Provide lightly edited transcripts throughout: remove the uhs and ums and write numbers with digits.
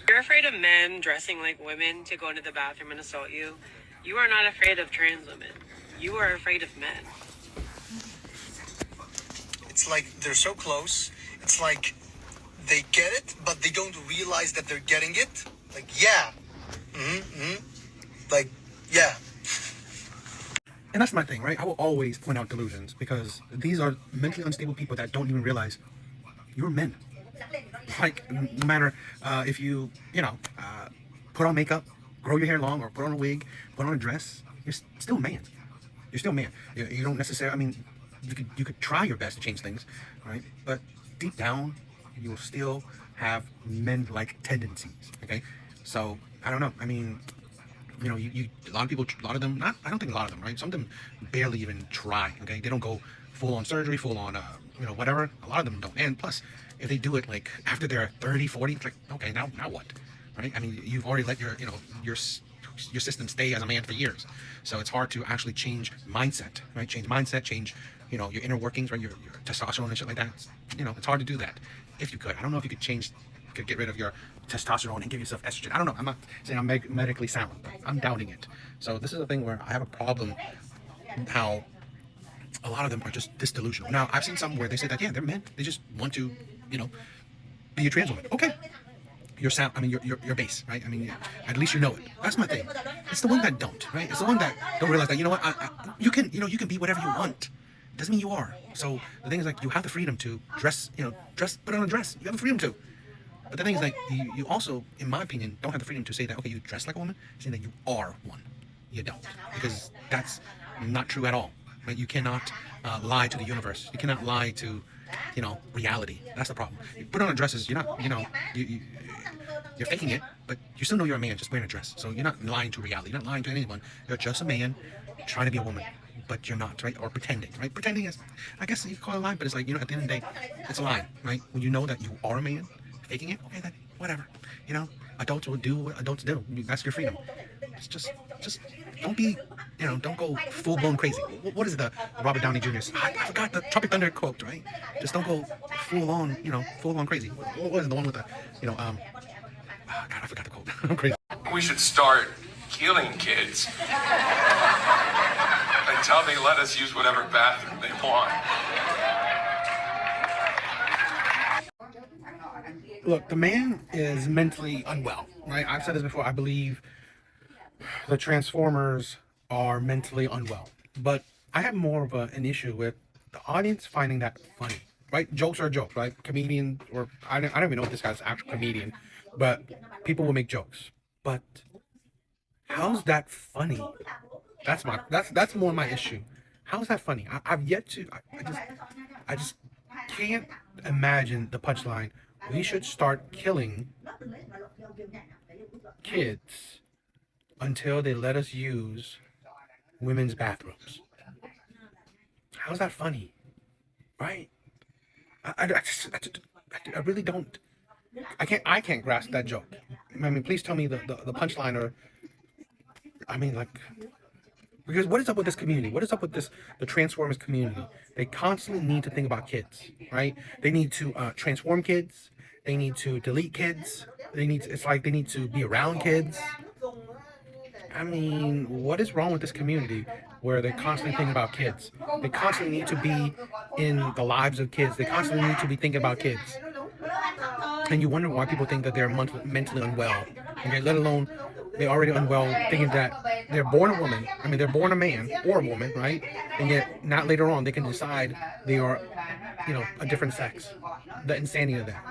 You're afraid of men dressing like women to go into the bathroom and assault you. You are not afraid of trans women. You are afraid of men. It's like they're so close. It's like they get it, but they don't realize that they're getting it. Like, yeah. Like, yeah. And that's my thing, right? I will always point out delusions because these are mentally unstable people that don't even realize you're men. Like, no matter if you put on makeup, grow your hair long, or put on a wig, put on a dress, you're still a man. You're still a man. You don't necessarily, I mean, you could try your best to change things, right? But deep down, you'll still have men-like tendencies, okay? So, I don't know. I mean, a lot of people, a lot of them, not, I don't think a lot of them, right? Some of them barely even try, okay? They don't go full on surgery, full on, whatever. A lot of them don't. And plus, if they do it like after they're 30, 40, it's like, okay, now what, right? I mean, you've already let your system stay as a man for years. So it's hard to actually change mindset, right? Change mindset, change, your inner workings, right? Your testosterone and shit like that. It's hard to do that if you could. I don't know if you could get rid of your testosterone and give yourself estrogen. I don't know. I'm not saying I'm medically sound, but I'm doubting it. So this is a thing where I have a problem how a lot of them are just this delusional. Now, I've seen some where they say that, yeah, they're men. They just want to, be a trans woman. Okay. Your sound, I mean, your base, right? I mean, at least you know it. That's my thing. It's the one that don't, right? It's the one that don't realize that, you know what, you can be whatever you want. Doesn't mean you are. So the thing is, like, you have the freedom to dress, put on a dress. You have the freedom to. But the thing is, like, you also, in my opinion, don't have the freedom to say that, okay, you dress like a woman, saying that you are one. You don't. Because that's not true at all. Right? You cannot lie to the universe. You cannot lie to, reality. That's the problem. You put on a dress, you're not, you're faking it, but you still know you're a man just wearing a dress. So you're not lying to reality. You're not lying to anyone. You're just a man trying to be a woman, but you're not, right? Or pretending, right? Pretending is, I guess you call it a lie, but it's like, at the end of the day, it's a lie, right? When you know that you are a man, faking it, okay, then whatever. Adults will do what adults do. That's your freedom. It's just don't be, don't go full blown crazy. What is the Robert Downey Jr.? I forgot the Tropic Thunder quote, right? Just don't go full on crazy. What is the one with the, God, I forgot the quote. I'm crazy. We should start killing kids until they let us use whatever bathroom they want. Look, the man is mentally unwell, right? I've said this before. I believe the Transformers are mentally unwell. But I have more of an issue with the audience finding that funny, right? Jokes are jokes, right? Comedian, or I don't even know if this guy's an actual comedian, but people will make jokes. But how's that funny? That's more my issue. How's that funny? I've yet to. I just can't imagine the punchline. We should start killing kids until they let us use women's bathrooms. How's that funny? Right? I really don't. I can't grasp that joke. I mean, please tell me the punchline, or I mean, like, because what is up with this community? What is up with the Transformers community? They constantly need to think about kids, right? They need to transform kids. They need to delete kids. It's like they need to be around kids. I mean, what is wrong with this community where they constantly think about kids? They constantly need to be in the lives of kids. They constantly need to be thinking about kids. And you wonder why people think that they're mentally unwell. Okay, let alone they're already unwell, thinking that they're born a woman. I mean, they're born a man or a woman, right? And yet, not later on, they can decide they are, a different sex. The insanity of that.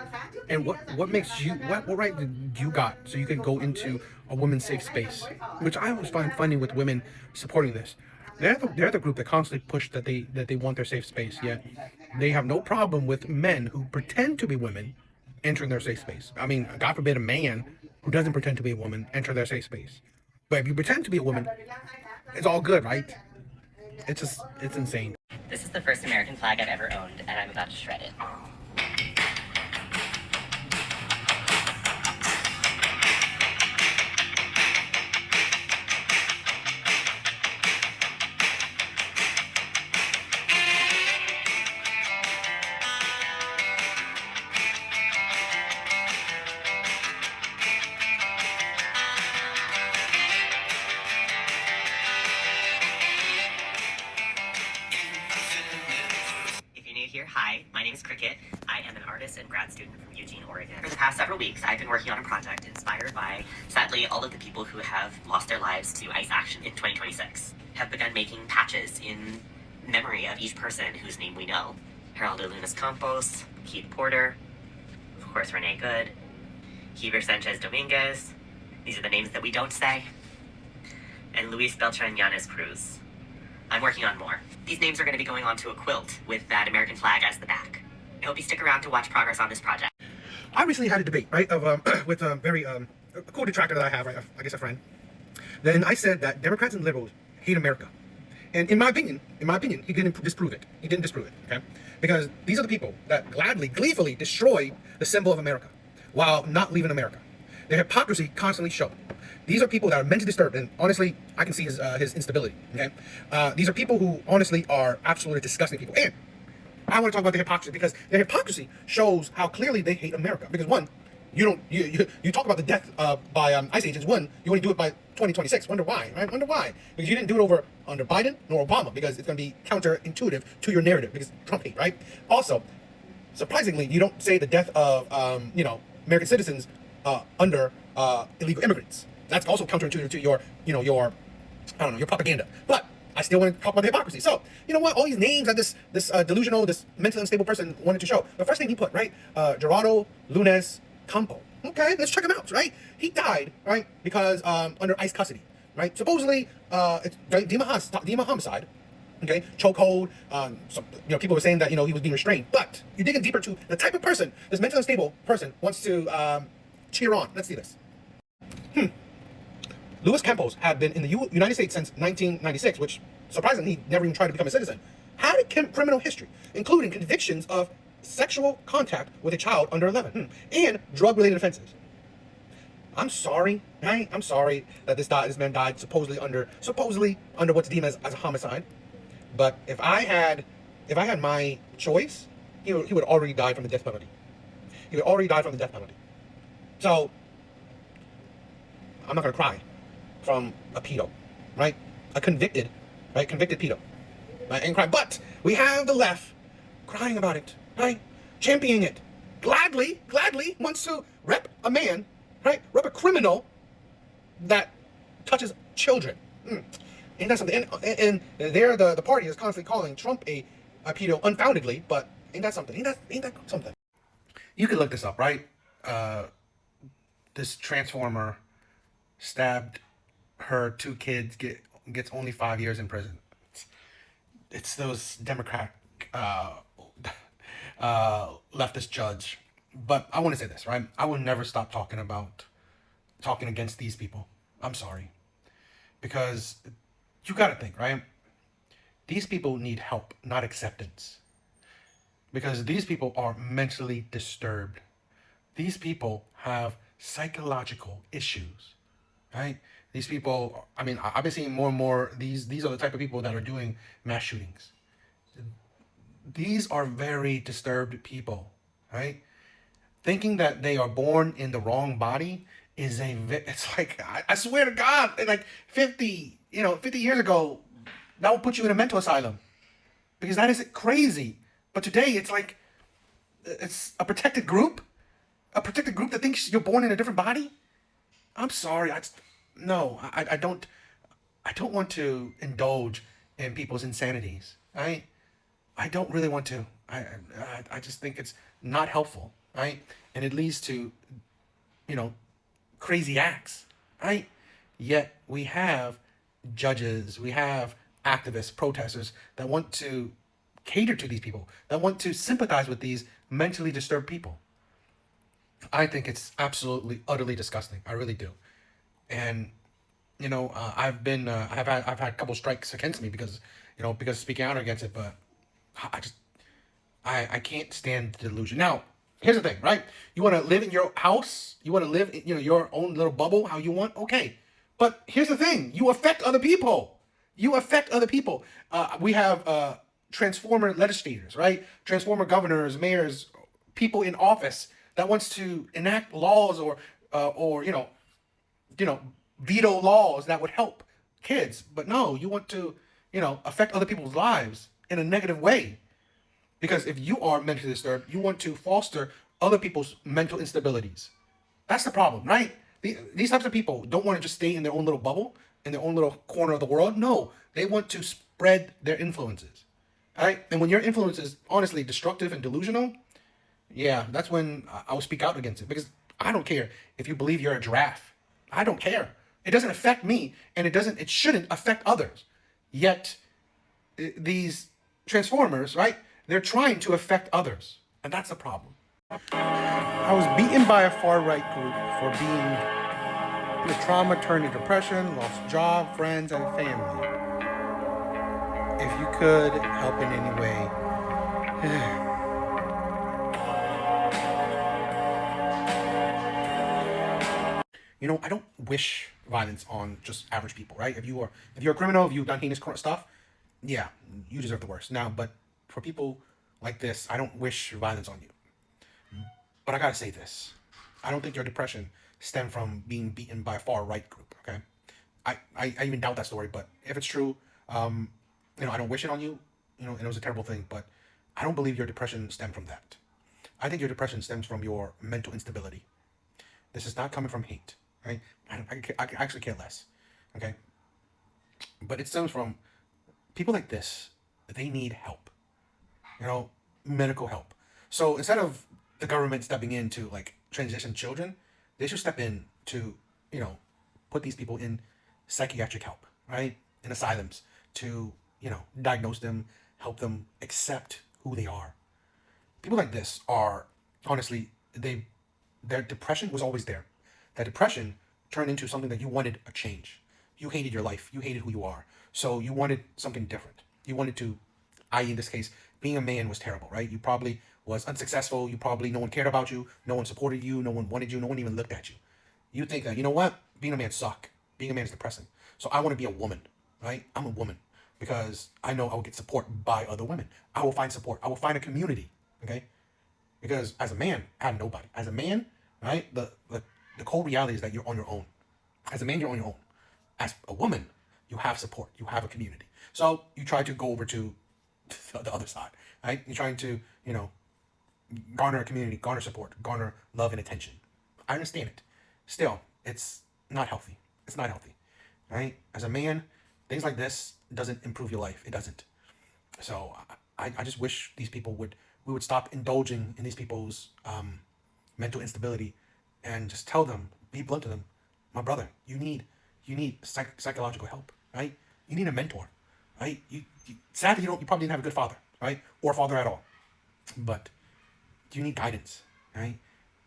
And what makes you, what right did you got so you can go into a woman's safe space? Which I always find funny with women supporting this. They're the group that constantly push that they want their safe space. Yet they have no problem with men who pretend to be women entering their safe space. I mean, God forbid a man who doesn't pretend to be a woman enter their safe space. But if you pretend to be a woman, it's all good, right? It's insane. This is the first American flag I've ever owned, and I'm about to shred it. weeks, I've been working on a project inspired by, sadly, all of the people who have lost their lives to ICE action in 2026. Have begun making patches in memory of each person whose name we know. Geraldo Lunas Campos, Keith Porter, of course Renee Good, Heber Sanchez Dominguez, these are the names that we don't say, and Luis Beltran Yanez Cruz. I'm working on more. These names are going to be going onto a quilt with that American flag as the back. I hope you stick around to watch progress on this project. I recently had a debate, right, of with a very a cool detractor that I have, right, I guess a friend. Then I said that Democrats and liberals hate America. And in my opinion, he didn't disprove it. He didn't disprove it, okay? Because these are the people that gleefully destroy the symbol of America while not leaving America. Their hypocrisy constantly shows. These are people that are mentally disturbed, and honestly, I can see his instability, okay? These are people who honestly are absolutely disgusting people. And I want to talk about their hypocrisy because their hypocrisy shows how clearly they hate America. Because one, you talk about the death by ICE agents. One, you only do it by 2026. Wonder why, right? Wonder why? Because you didn't do it under Biden nor Obama because it's going to be counterintuitive to your narrative because Trump hate, right? Also, surprisingly, you don't say the death of American citizens under illegal immigrants. That's also counterintuitive to your propaganda. But I still want to talk about the hypocrisy. So, you know what? All these names that this delusional, this mentally unstable person wanted to show. The first name he put, right? Geraldo Lunas Campo. Okay, let's check him out, right? He died, right, because under ICE custody, right? Supposedly, it's DEMA homicide. Okay, chokehold. People were saying that he was being restrained. But you dig in deeper to the type of person this mentally unstable person wants to cheer on. Let's see this. Luis Campos had been in the United States since 1996, which surprisingly he never even tried to become a citizen. Had a criminal history, including convictions of sexual contact with a child under 11 and drug-related offenses. I'm sorry, right? I'm sorry that this man died supposedly under what's deemed as a homicide. But if I had my choice, he would already die from the death penalty. He would already die from the death penalty. So I'm not gonna cry from a pedo, right? A convicted pedo, right? And cry. But we have the left crying about it, right? Championing it, gladly wants to rep a man, right? Rep a criminal that touches children. Ain't that something? And there, the party is constantly calling Trump a pedo unfoundedly, but ain't that something? Ain't that something? You can look this up, right? This transformer stabbed her 2 kids, gets only 5 years in prison. It's those Democrat leftist judge. But I want to say this, right? I will never stop talking against these people. I'm sorry. Because you got to think, right? These people need help, not acceptance. Because these people are mentally disturbed. These people have psychological issues, right? These people, I mean, I've been seeing more and more, these are the type of people that are doing mass shootings. These are very disturbed people, right? Thinking that they are born in the wrong body it's like, I swear to God, like 50 years ago, that would put you in a mental asylum. Because that is crazy. But today, it's like, it's a protected group that thinks you're born in a different body. I'm sorry, I don't want to indulge in people's insanities. I don't really want to. I just think it's not helpful, right? And it leads to, crazy acts, right? Yet we have judges, we have activists, protesters that want to cater to these people, that want to sympathize with these mentally disturbed people. I think it's absolutely, utterly disgusting. I really do. And, I've had a couple strikes against me because of speaking out against it, but I can't stand the delusion. Now, here's the thing, right? You want to live in your house, you want to live in your own little bubble how you want, okay. But here's the thing, you affect other people. We have transformer legislators, right? Transformer governors, mayors, people in office that wants to enact laws or veto laws that would help kids. But no, you want to, affect other people's lives in a negative way. Because if you are mentally disturbed, you want to foster other people's mental instabilities. That's the problem, right? These types of people don't want to just stay in their own little bubble, in their own little corner of the world. No, they want to spread their influences, right? And when your influence is honestly destructive and delusional, yeah, that's when I will speak out against it, because I don't care if you believe you're a giraffe. I don't care. It doesn't affect me, and it shouldn't affect others. Yet these transformers, right? They're trying to affect others, and that's the problem. I was beaten by a far-right group for being the trauma turned to depression, lost job, friends, and family. If you could help in any way. You know, I don't wish violence on just average people, right? If you're a criminal, if you've done heinous stuff, yeah, you deserve the worst. Now, but for people like this, I don't wish violence on you. But I gotta say this. I don't think your depression stemmed from being beaten by a far-right group, okay? I even doubt that story, but if it's true, you know, I don't wish it on you, you know, and it was a terrible thing, but I don't believe your depression stemmed from that. I think your depression stems from your mental instability. This is not coming from hate, right? I actually care less, okay? But it stems from people like this. They need help, you know, medical help. So instead of the government stepping in to like transition children, they should step in to, you know, put these people in psychiatric help, right? In asylums to, you know, diagnose them, help them accept who they are. People like this are, honestly, their depression was always there. That depression turned into something that you wanted a change. You hated your life. You hated who you are. So you wanted something different. You wanted to, i.e. in this case, being a man was terrible, right? You probably was unsuccessful. You probably, no one cared about you. No one supported you. No one wanted you. No one even looked at you. You think that, you know what? Being a man sucks. Being a man is depressing. So I want to be a woman, right? I'm a woman because I know I will get support by other women. I will find support. I will find a community, okay? Because as a man, I have nobody. As a man, right? The cold reality is that you're on your own. As a man, you're on your own. As a woman, you have support. You have a community. So you try to go over to the other side, right? You're trying to, you know, garner a community, garner support, garner love and attention. I understand it. Still, it's not healthy. It's not healthy, right? As a man, things like this doesn't improve your life. It doesn't. So I just wish we would stop indulging in these people's mental instability and just tell them, be blunt to them, my brother, you need psychological help, right? You need a mentor, right? Sadly, you probably didn't have a good father, right? Or father at all. But you need guidance, right?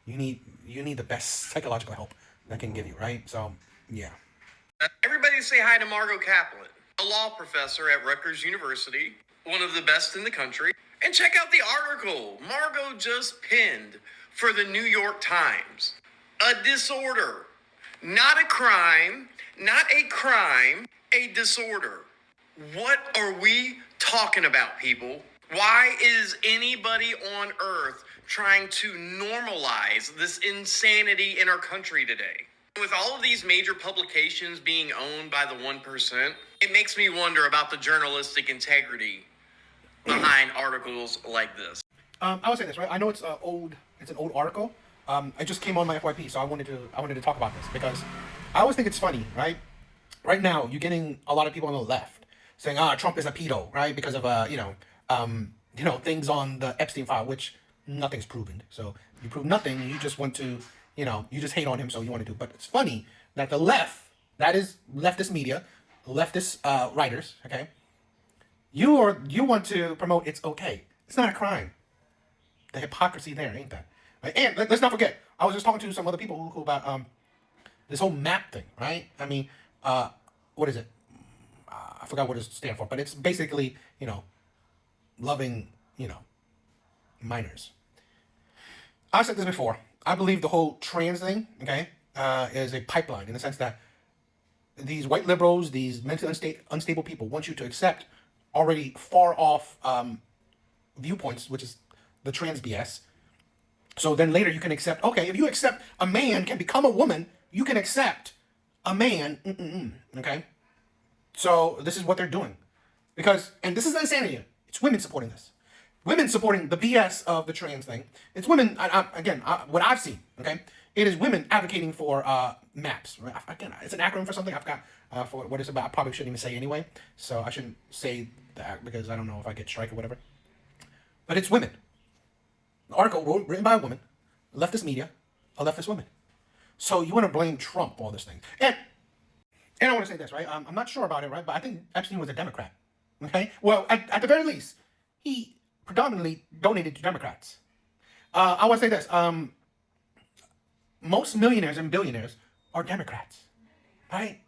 You need the best psychological help that can give you, right? So, yeah. Everybody say hi to Margot Kaplan, a law professor at Rutgers University, one of the best in the country. And check out the article Margot just pinned for the New York Times. A disorder, not a crime, a disorder. What are we talking about, people? Why is anybody on earth trying to normalize this insanity in our country today? With all of these major publications being owned by the 1%, it makes me wonder about the journalistic integrity behind articles like this. I would say this, right? I know it's an old article. It just came on my FYP, so I wanted to talk about this because I always think it's funny, right? Right now, you're getting a lot of people on the left saying, Trump is a pedo, right? Because of things on the Epstein file, which nothing's proven. So you prove nothing, you just want to, you just hate on him, so you want to do. But it's funny that the left, that is leftist media, leftist writers, okay, you want to promote it's okay. It's not a crime. The hypocrisy there, ain't that? Right? And let's not forget, I was just talking to some other people who about this whole MAP thing, right? I mean, what is it? I forgot what it stands for, but it's basically, loving, minors. I've said this before. I believe the whole trans thing, okay, is a pipeline in the sense that these white liberals, these mentally unstable people want you to accept already far off viewpoints, which is the trans BS. So then later you can accept, okay, if you accept a man can become a woman, you can accept a man, okay? So this is what they're doing. And this is insanity. It's women supporting this. Women supporting the BS of the trans thing. It's women, what I've seen, okay, It is women advocating for MAPS. Right? Again, it's an acronym for something. I forgot for what it's about. I probably shouldn't even say anyway. So I shouldn't say that because I don't know if I get strike or whatever. But it's women. The article written by a woman, leftist media, a leftist woman. So you want to blame Trump for all this thing. And I want to say this, right? I'm not sure about it, right? But I think Epstein was a Democrat. Okay? Well, at the very least, he predominantly donated to Democrats. I want to say this. Most millionaires and billionaires are Democrats, right?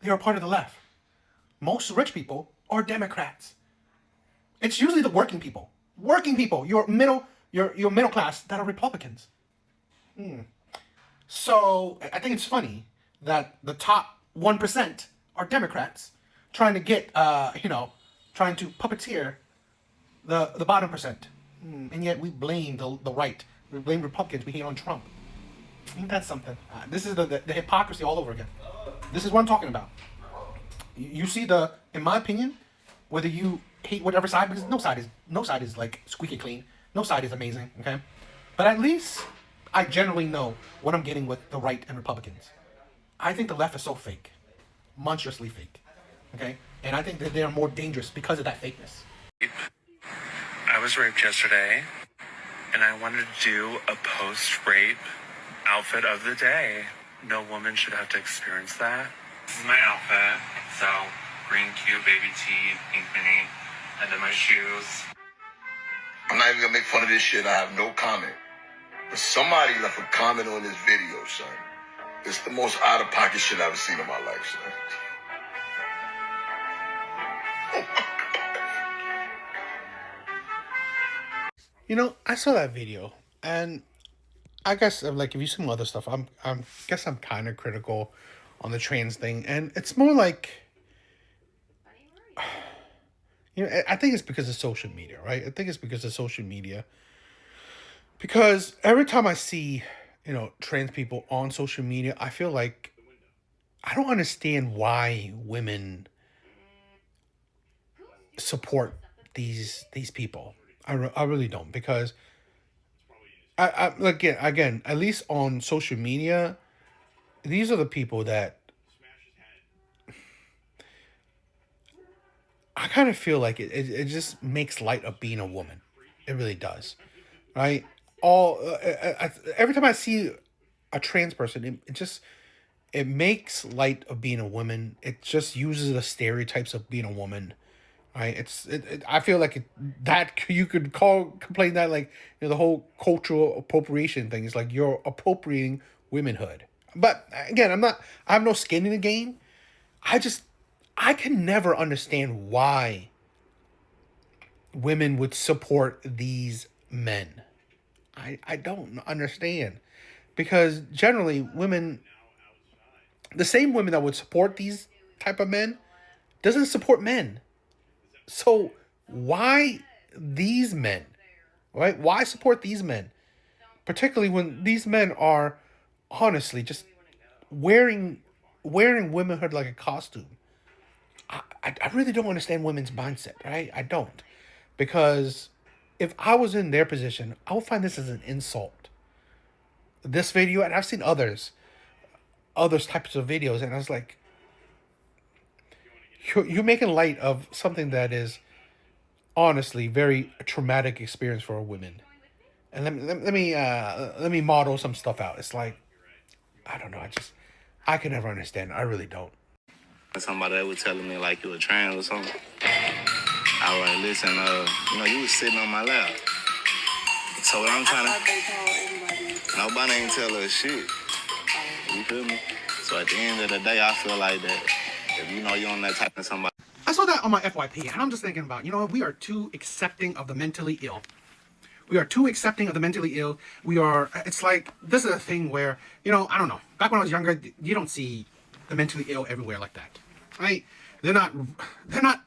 They are part of the left. Most rich people are Democrats. It's usually the working people, your middle class that are Republicans. So I think it's funny that the top 1% are Democrats trying to get, trying to puppeteer the bottom percent. And yet we blame the right. We blame Republicans. We hate on Trump. Ain't that something? This is the hypocrisy all over again. This is what I'm talking about. You see in my opinion, whether you hate whatever side, because no side is like squeaky clean. No side is amazing, okay? But at least I generally know what I'm getting with the right and Republicans. I think the left is so fake. Monstrously fake. Okay? And I think that they're more dangerous because of that fakeness. I was raped yesterday, and I wanted to do a post-rape outfit of the day. No woman should have to experience that. This is my outfit. So, green cute baby tee, pink mini, and then my shoes. I'm not even gonna make fun of this shit. I have no comment. But somebody left a comment on this video, son. It's the most out-of-pocket shit I've ever seen in my life, son. I saw that video, and I guess like if you see some other stuff, I'm kind of critical on the trans thing, and it's more like, I think it's because of social media, right? I think it's because of social media. Because every time I see, trans people on social media, I feel like I don't understand why women support these people. I really don't, because I again, at least on social media, these are the people that I kind of feel like it just makes light of being a woman. It really does, right? Every time I see a trans person, it makes light of being a woman. It just uses the stereotypes of being a woman. Right, I feel like that you could complain that like the whole cultural appropriation thing is like you're appropriating womanhood. But again, I have no skin in the game. I can never understand why women would support these men. I don't understand, because generally women, the same women that would support these type of men, doesn't support men. So why these men, right? Why support these men? Particularly when these men are honestly just wearing womanhood like a costume. I really don't understand women's mindset, right? I don't. Because if I was in their position, I would find this as an insult. This video, and I've seen others types of videos, and I was like, you're making light of something that is honestly very traumatic experience for a woman. And let me model some stuff out. It's like, I don't know. I can never understand. I really don't. Somebody that was telling me like you were trans or something. I was like, listen, you was sitting on my lap. So what I'm trying to, nobody ain't tell us shit. You feel me? So at the end of the day, I feel like that if you're on that type of somebody. I saw that on my FYP, and I'm just thinking about, we are too accepting of the mentally ill. We are too accepting of the mentally ill. It's like, this is a thing where, I don't know. Back when I was younger, you don't see the mentally ill everywhere like that, right? They're not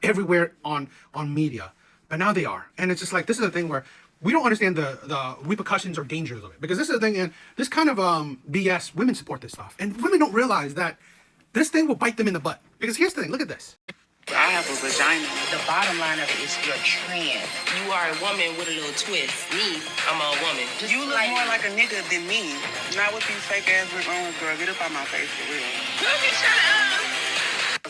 everywhere on media, but now they are. And it's just like, this is a thing where we don't understand the repercussions or dangers of it. Because this is the thing, and this kind of BS, women support this stuff. And women don't realize that this thing will bite them in the butt. Because here's the thing, look at this. I have a vagina. The bottom line of it is you're trans. You are a woman with a little twist. Me, I'm a woman. You look more like a nigga than me. Not with these fake ass Rick Owens, girl. Get up on my face for real. Look, shut up.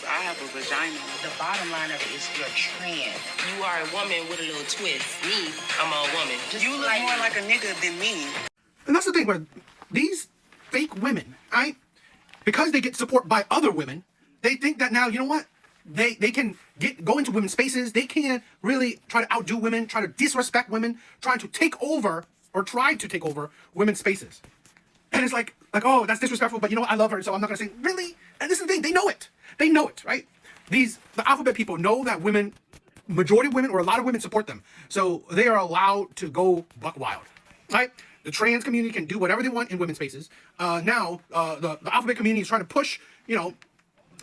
I have a vagina. The bottom line of it is you're trans. You are a woman with a little twist. Me, I'm a woman. You look more like a nigga than me. And that's the thing where these fake women, right? Because they get support by other women, they think that now, you know what? They can go into women's spaces. They can really try to outdo women, try to disrespect women, trying to take over or try to take over women's spaces. And it's like, oh, that's disrespectful, but you know what? I love her, so I'm not going to say, really? And this is the thing, they know it. They know it, right? The alphabet people know that women, majority of women or a lot of women support them. So they are allowed to go buck wild, right? The trans community can do whatever they want in women's spaces. Now, the alphabet community is trying to push,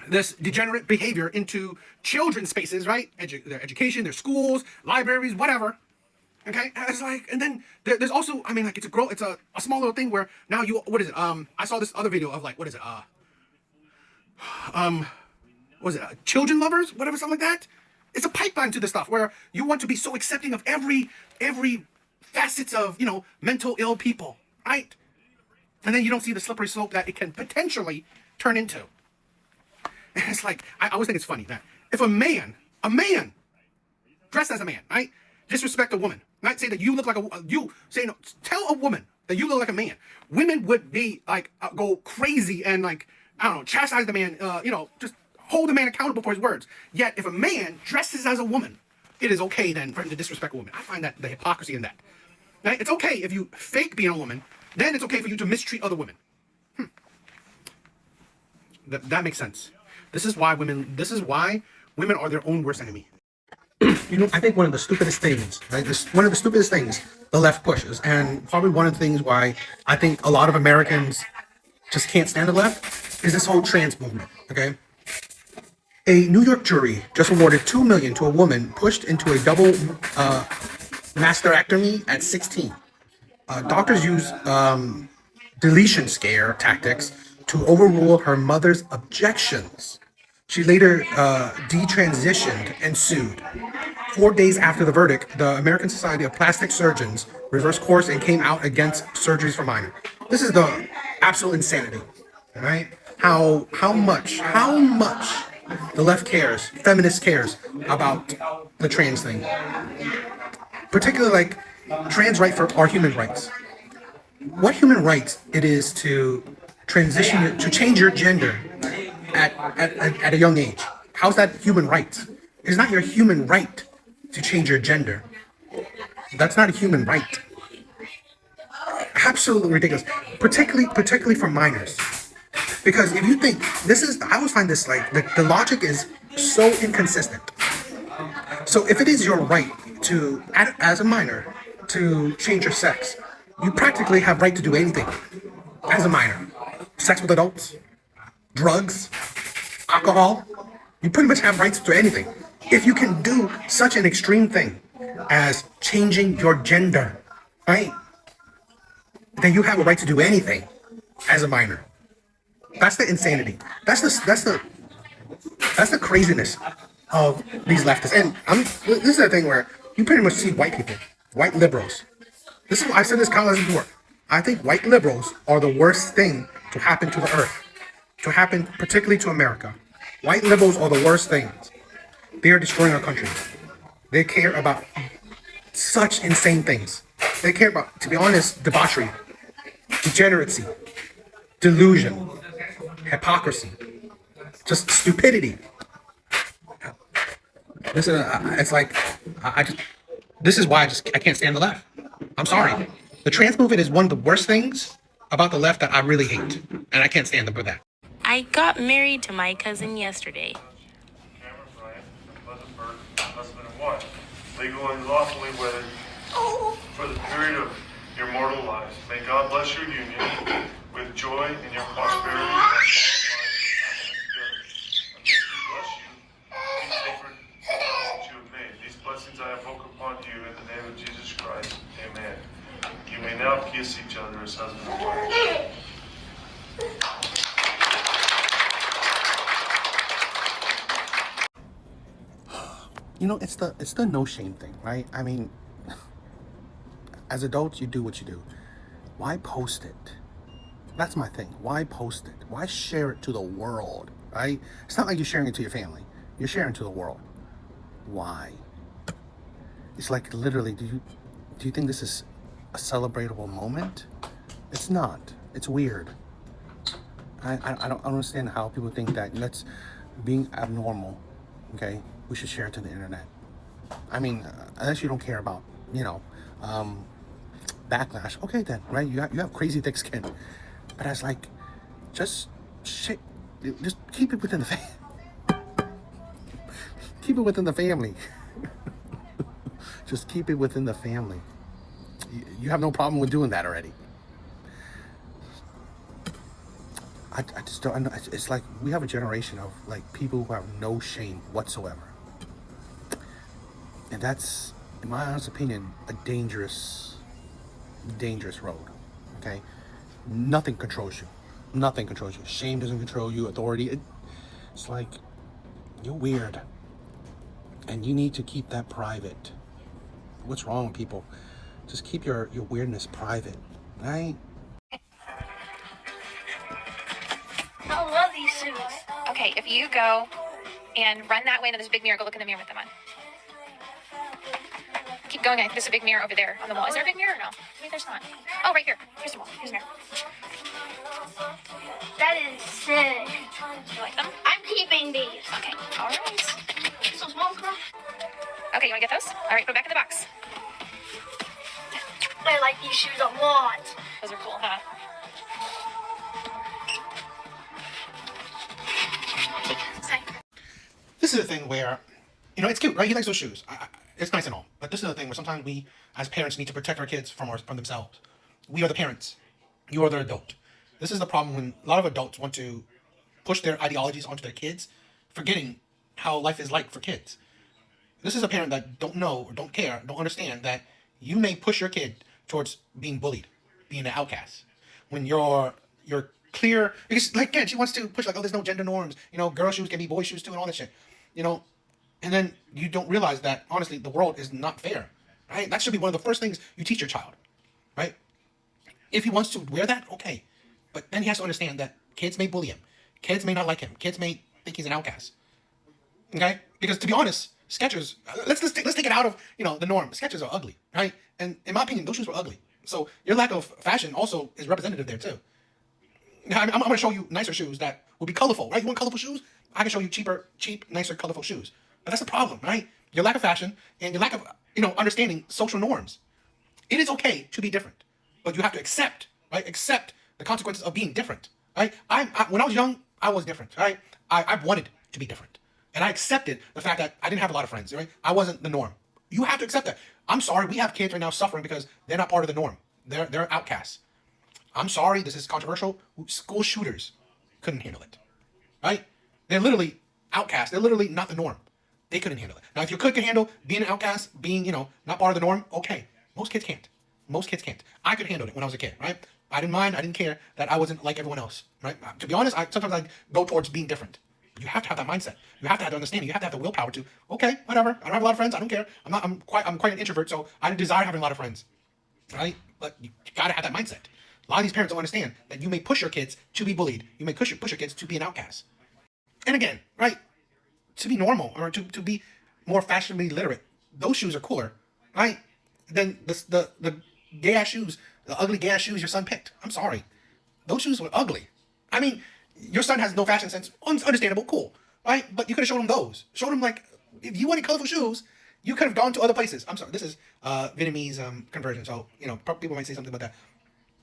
this degenerate behavior into children's spaces, right? Their education, their schools, libraries, whatever. Okay, it's like, and then there's also, I mean, like, it's a small little thing where now what is it? I saw this other video of like, what is it? Was it children lovers, whatever, something like that? It's a pipeline to this stuff where you want to be so accepting of every facets of mental ill people, right? And then you don't see the slippery slope that it can potentially turn into. And it's like, I always think it's funny that if a man dressed as a man, right, disrespect a woman, right, say that you look like tell a woman that you look like a man, women would be like, go crazy and like, I don't know, chastise the man, just hold the man accountable for his words. Yet if a man dresses as a woman, it is okay then for him to disrespect a woman. I find that the hypocrisy in that. Right? It's okay if you fake being a woman, then it's okay for you to mistreat other women. That makes sense. This is why women are their own worst enemy. I think one of the stupidest things, right? One of the stupidest things the left pushes, and probably one of the things why I think a lot of Americans just can't stand the left, is this whole trans movement, okay? A New York jury just awarded $2 million to a woman pushed into a double mastectomy at 16. Doctors use deletion scare tactics to overrule her mother's objections. She later detransitioned and sued. 4 days after the verdict, the American Society of Plastic Surgeons reversed course and came out against surgeries for minors. This is the absolute insanity, right? How much the left cares, feminist cares about the trans thing. Particularly like trans right for our human rights. What human rights it is to transition, to change your gender at a young age. How's that human right? It's not your human right to change your gender. That's not a human right. Absolutely ridiculous. Particularly for minors. Because if you think, I always find this like, the logic is so inconsistent. So if it is your right to, as a minor, to change your sex, you practically have right to do anything as a minor. Sex with adults, drugs, alcohol, you pretty much have rights to anything. If you can do such an extreme thing as changing your gender, right? Then you have a right to do anything as a minor. That's the insanity. That's the craziness of these leftists. And this is the thing where you pretty much see white people, white liberals. I've said this countless before. I think white liberals are the worst thing to happen to the earth, to happen particularly to America. White liberals are the worst things. They are destroying our country. They care about such insane things. They care about, to be honest, debauchery, degeneracy, delusion, hypocrisy, just stupidity. This is why I can't stand the left. I'm sorry. The trans movement is one of the worst things about the left that I really hate, and I can't stand them for that. I got married to my cousin yesterday. Cameron Bryant, Pleasant Burke, husband and wife, legal and lawfully wedded for the period of your mortal lives. May God bless your union with joy in your prosperity and long life together. And may He bless you in sacred that you have made. These blessings I invoke upon you in the name of Jesus Christ. Amen. You may now kiss each other as husband and wife. You know, it's the no shame thing, right? I mean, as adults, you do what you do. Why post it? That's my thing. Why post it? Why share it to the world, right? It's not like you're sharing it to your family. You're sharing it to the world. Why? It's like, literally, do you think this is a celebratable moment? It's not. It's weird. I don't understand how people think that being abnormal, okay, we should share it to the internet. I mean, unless you don't care about, backlash, okay then, right? You have crazy thick skin. But I was like, just keep it within the keep it within the family. Just keep it within the family. You have no problem with doing that already. I just don't. It's like we have a generation of like people who have no shame whatsoever, and that's, in my honest opinion, a dangerous road. Okay, nothing controls you. Nothing controls you. Shame doesn't control you. Authority. It's like you're weird, and you need to keep that private. What's wrong with people? Just keep your weirdness private, right? I love these shoes. Okay, if you go and run that way to this big mirror, go look in the mirror with them on. Keep going. There's a big mirror over there on the wall. Is there a big mirror or no? Maybe there's not. Oh, right here. Here's the wall. Here's the mirror. That is sick. You like them? I'm keeping these. Okay. All right. So small, girl. Okay, you want to get those? All right, put them back in the box. I like these shoes a lot. Those are cool, huh? This is the thing where, it's cute, right? He likes those shoes. It's nice and all. But this is the thing where sometimes we, as parents, need to protect our kids from themselves. We are the parents. You are the adult. This is the problem when a lot of adults want to push their ideologies onto their kids, forgetting how life is like for kids. This is a parent that don't know or don't care, don't understand that you may push your kid towards being bullied, being an outcast. When you're clear, because like again, she wants to push like, oh, there's no gender norms. Girl shoes can be boy shoes too, and all that shit. And then you don't realize that honestly, the world is not fair, right? That should be one of the first things you teach your child, right? If he wants to wear that, okay, but then he has to understand that kids may bully him, kids may not like him, kids may think he's an outcast, okay? Because to be honest, Skechers, let's take it out of the norm. Skechers are ugly, right? And in my opinion, those shoes were ugly. So your lack of fashion also is representative there too. Now, I'm going to show you nicer shoes that will be colorful, right? You want colorful shoes? I can show you cheap, nicer, colorful shoes. But that's the problem, right? Your lack of fashion and your lack of, understanding social norms. It is okay to be different, but you have to accept, right? Accept the consequences of being different, right? When I was young, I was different, right? I wanted to be different. And I accepted the fact that I didn't have a lot of friends, right? I wasn't the norm. You have to accept that. I'm sorry, we have kids right now suffering because they're not part of the norm. They're outcasts. I'm sorry, this is controversial. School shooters couldn't handle it, right? They're literally outcasts. They're literally not the norm. They couldn't handle it. Now, if your kid can handle being an outcast, being, not part of the norm, okay. Most kids can't. Most kids can't. I could handle it when I was a kid, right? I didn't mind. I didn't care that I wasn't like everyone else, right? To be honest, sometimes I go towards being different. You have to have that mindset. You have to have the understanding. You have to have the willpower to, okay, whatever. I don't have a lot of friends. I don't care. I'm quite an introvert, so I desire having a lot of friends, right? But you gotta have that mindset. A lot of these parents don't understand that you may push your kids to be bullied. You may push your kids to be an outcast. And again, right, to be normal or to be more fashionably literate, those shoes are cooler, right, than the gay-ass shoes, the ugly gay-ass shoes your son picked. I'm sorry. Those shoes were ugly. I mean, your son has no fashion sense. Understandable, cool, right? But you could have shown him those. Showed him, like, if you wanted colorful shoes, you could have gone to other places. I'm sorry, this is Vietnamese conversion, so, people might say something about that.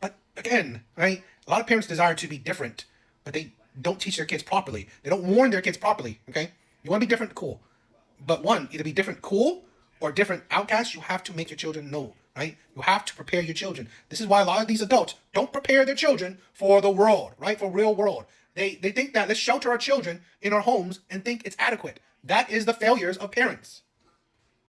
But again, right, a lot of parents desire to be different, but they don't teach their kids properly. They don't warn their kids properly, okay? You want to be different, cool. But either be different, cool, or different outcast, you have to make your children know, right? You have to prepare your children. This is why a lot of these adults don't prepare their children for the world, right? For real world. They think that let's shelter our children in our homes and think it's adequate. That is the failures of parents.